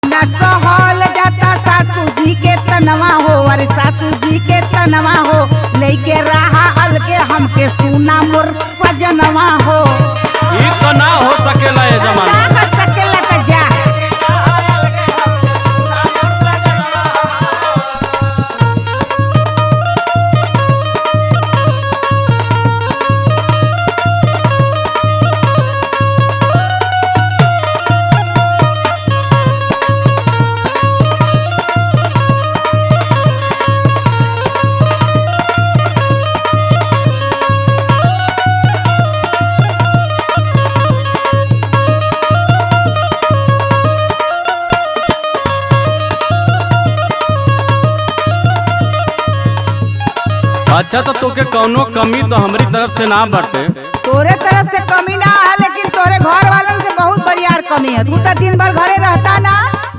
न सहल जाता सासू जी के तनवा हो, अरे सासू जी के तनवा हो, लेके रहा अलगे हमके सुना मोर सजनवा हो। ई तो ना हो सकेला ये जमाना। ना हो सकेला त जा। अच्छा तो तोके कौनो कमी तो हमारी तरफ से ना बाटे। तोरे तरफ से कमी ना है, लेकिन तोरे घर वालों से बहुत बड़ियार कमी है। तू तो दिन भर घरे रहता ना।